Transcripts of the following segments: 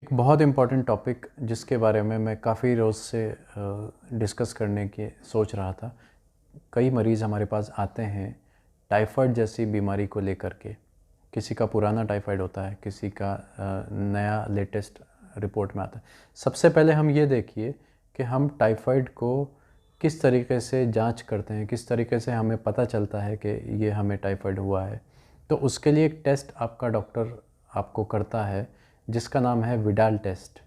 एक बहुत important topic जिसके बारे में मैं काफ़ी रोज़ से डिस्कस करने की सोच रहा था। कई मरीज़ हमारे पास आते हैं टाइफाइड जैसी बीमारी को लेकर के। किसी का पुराना टाइफाइड होता है, किसी का नया लेटेस्ट रिपोर्ट में आता है। सबसे पहले हम ये देखिए कि हम टाइफाइड को किस तरीके से जांच करते हैं, किस तरीके से हमें पता चलता है कि ये हमें टाइफाइड हुआ है। तो उसके लिए एक टेस्ट आपका डॉक्टर आपको करता है जिसका नाम है विडाल टेस्ट,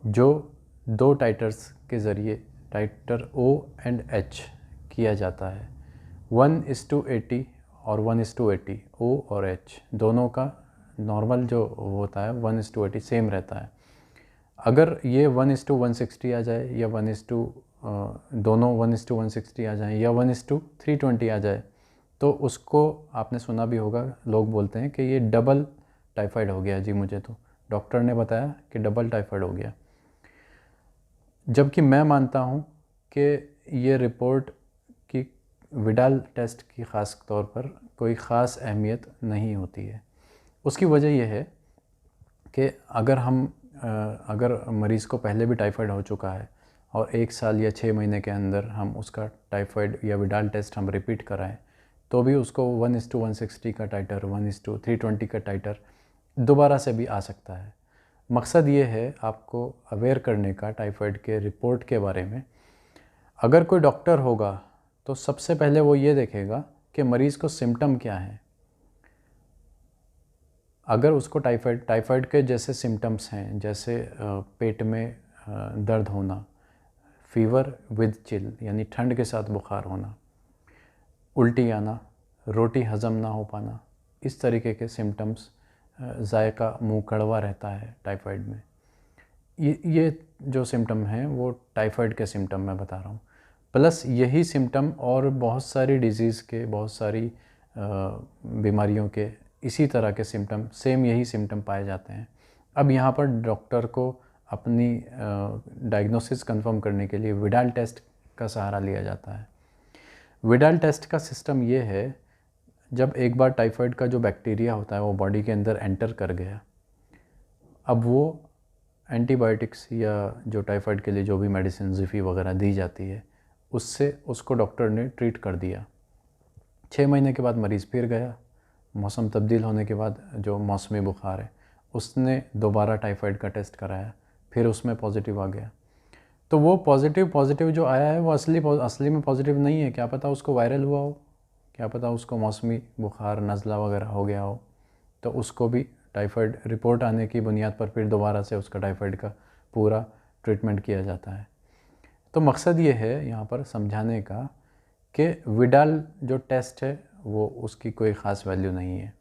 जो 2 टाइटर्स के ज़रिए टाइटर O एंड H किया जाता है। 1:80 और 1:80, O और H दोनों का नॉर्मल जो होता है 1:80 सेम रहता है। अगर ये 1:160 आ जाए या दोनों 1:160 आ जाएँ या 1:320 आ जाए, तो उसको आपने सुना भी होगा, लोग बोलते हैं कि ये डबल टाइफाइड हो गया जी, मुझे तो डॉक्टर ने बताया कि डबल टाइफाइड हो गया। जबकि मैं मानता हूँ कि ये रिपोर्ट की विडाल टेस्ट की ख़ास तौर पर कोई ख़ास अहमियत नहीं होती है। उसकी वजह यह है कि अगर मरीज़ को पहले भी टाइफाइड हो चुका है और 1 साल या 6 महीने के अंदर हम उसका टाइफाइड या विडाल टेस्ट हम रिपीट कराएं, तो भी उसको 1:160 का टाइटर, 1:320 का टाइटर दोबारा से भी आ सकता है। मकसद ये है आपको अवेयर करने का टाइफाइड के रिपोर्ट के बारे में। अगर कोई डॉक्टर होगा तो सबसे पहले वो ये देखेगा कि मरीज़ को सिम्टम क्या है। अगर उसको टाइफाइड के जैसे सिम्टम्स हैं, जैसे पेट में दर्द होना, फीवर विद चिल यानी ठंड के साथ बुखार होना, उल्टी आना, रोटी हज़म ना हो पाना, इस तरीके के सिम्टम्स, जायका मुंह कड़वा रहता है टाइफाइड में, ये जो सिम्टम हैं वो टाइफाइड के सिम्टम मैं बता रहा हूँ। प्लस यही सिम्टम और बहुत सारी डिजीज़ के, बहुत सारी बीमारियों के इसी तरह के सिम्टम, सेम यही सिम्टम पाए जाते हैं। अब यहाँ पर डॉक्टर को अपनी डायग्नोसिस कंफर्म करने के लिए विडाल टेस्ट का सहारा लिया जाता है। विडाल टेस्ट का सिस्टम ये है, जब एक बार टाइफाइड का जो बैक्टीरिया होता है वो बॉडी के अंदर एंटर कर गया, अब वो एंटीबायोटिक्स या जो टाइफाइड के लिए जो भी मेडिसिन ज़िफ़ी वगैरह दी जाती है, उससे उसको डॉक्टर ने ट्रीट कर दिया। 6 महीने के बाद मरीज़ फिर गया, मौसम तब्दील होने के बाद जो मौसमी बुखार है, उसने दोबारा टाइफाइड का टेस्ट कराया, फिर उसमें पॉजिटिव आ गया। तो वो पॉजिटिव जो आया है वो असली में पॉजिटिव नहीं है। क्या पता उसको वायरल हुआ हो, क्या पता उसको मौसमी बुखार, नज़ला वगैरह हो गया हो, तो उसको भी टाइफाइड रिपोर्ट आने की बुनियाद पर फिर दोबारा से उसका टाइफाइड का पूरा ट्रीटमेंट किया जाता है। तो मकसद ये है यहाँ पर समझाने का कि विडाल जो टेस्ट है वो उसकी कोई ख़ास वैल्यू नहीं है।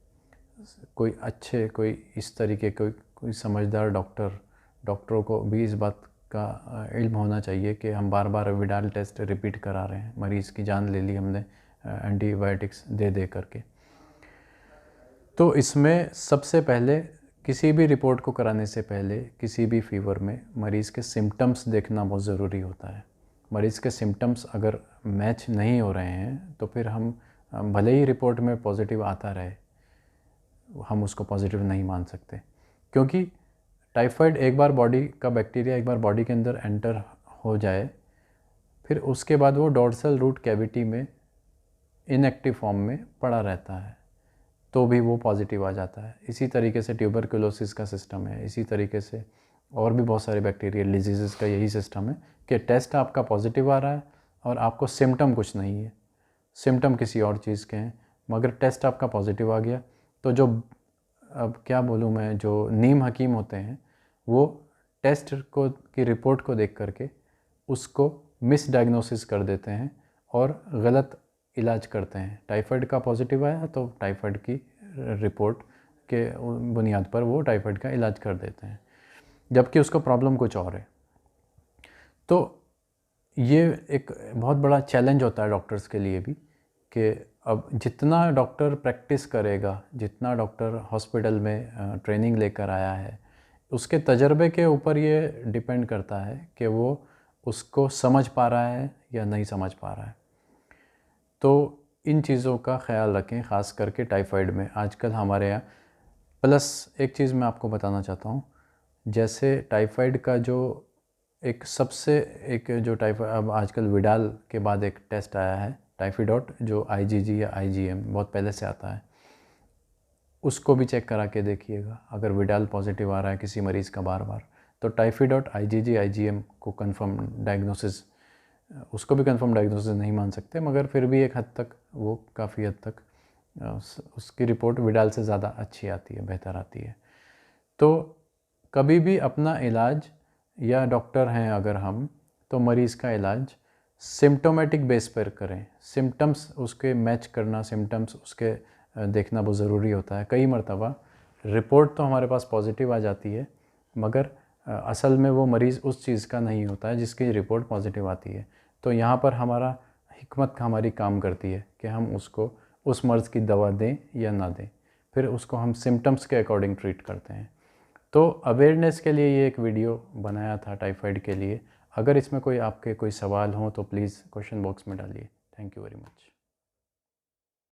कोई इस तरीके कोई समझदार डॉक्टरों को भी इस बात का इल्म होना चाहिए कि हम बार बार विडाल टेस्ट रिपीट करा रहे हैं, मरीज़ की जान ले ली हमने एंटीबायोटिक्स दे दे करके। तो इसमें सबसे पहले किसी भी रिपोर्ट को कराने से पहले किसी भी फीवर में मरीज़ के सिम्टम्स देखना बहुत ज़रूरी होता है। मरीज़ के सिम्टम्स अगर मैच नहीं हो रहे हैं तो फिर हम भले ही रिपोर्ट में पॉजिटिव आता रहे, हम उसको पॉजिटिव नहीं मान सकते, क्योंकि टाइफाइड एक बार बॉडी का बैक्टीरिया एक बार बॉडी के अंदर एंटर हो जाए, फिर उसके बाद वो डॉर्सल रूट कैविटी में इनएक्टिव फॉर्म में पड़ा रहता है, तो भी वो पॉजिटिव आ जाता है। इसी तरीके से ट्यूबरकुलोसिस का सिस्टम है, इसी तरीके से और भी बहुत सारे बैक्टीरियल डिजीज़ का यही सिस्टम है कि टेस्ट आपका पॉजिटिव आ रहा है और आपको सिम्टम कुछ नहीं है, सिम्टम किसी और चीज़ के हैं, मगर टेस्ट आपका पॉजिटिव आ गया। तो जो, अब क्या बोलूँ मैं, जो नीम हकीम होते हैं वो टेस्ट को की रिपोर्ट को देख करके उसको मिस डायग्नोसिस कर देते हैं और गलत इलाज करते हैं। टाइफाइड का पॉजिटिव आया तो टाइफाइड की रिपोर्ट के बुनियाद पर वो टाइफाइड का इलाज कर देते हैं, जबकि उसको प्रॉब्लम कुछ और है। तो ये एक बहुत बड़ा चैलेंज होता है डॉक्टर्स के लिए भी कि अब जितना डॉक्टर प्रैक्टिस करेगा, जितना डॉक्टर हॉस्पिटल में ट्रेनिंग लेकर आया है, उसके तजर्बे के ऊपर ये डिपेंड करता है कि वो उसको समझ पा रहा है या नहीं समझ पा रहा है। तो इन चीज़ों का ख्याल रखें, ख़ास करके टाइफाइड में। आजकल हमारे यहाँ प्लस एक चीज़ मैं आपको बताना चाहता हूँ, जैसे टाइफाइड का जो एक जो टाइफाइड, अब आजकल विडाल के बाद एक टेस्ट आया है टाइफाइडॉट, जो IgG या IgM बहुत पहले से आता है, उसको भी चेक करा के देखिएगा। अगर विडाल पॉजिटिव आ रहा है किसी मरीज़ का बार बार, तो टाइफाइडॉट IgG IgM को कंफर्म डायग्नोसिस, उसको भी कंफर्म डायग्नोसिस नहीं मान सकते, मगर फिर भी एक हद तक वो काफ़ी हद तक उसकी रिपोर्ट विडाल से ज़्यादा अच्छी आती है, बेहतर आती है। तो कभी भी अपना इलाज, या डॉक्टर हैं अगर हम, तो मरीज़ का इलाज सिम्टोमेटिक बेस पर करें। सिम्टम्स उसके मैच करना, सिम्टम्स उसके देखना बहुत ज़रूरी होता है। कई मरतबा रिपोर्ट तो हमारे पास पॉजिटिव आ जाती है, मगर असल में वो मरीज़ उस चीज़ का नहीं होता है जिसकी रिपोर्ट पॉजिटिव आती है। तो यहाँ पर हमारा हिकमत हमारी काम करती है कि हम उसको उस मर्ज़ की दवा दें या ना दें, फिर उसको हम सिम्टम्स के अकॉर्डिंग ट्रीट करते हैं। तो अवेयरनेस के लिए ये एक वीडियो बनाया था टाइफाइड के लिए। अगर इसमें कोई आपके कोई सवाल हों तो प्लीज़ क्वेश्चन बॉक्स में डालिए। Thank you very much.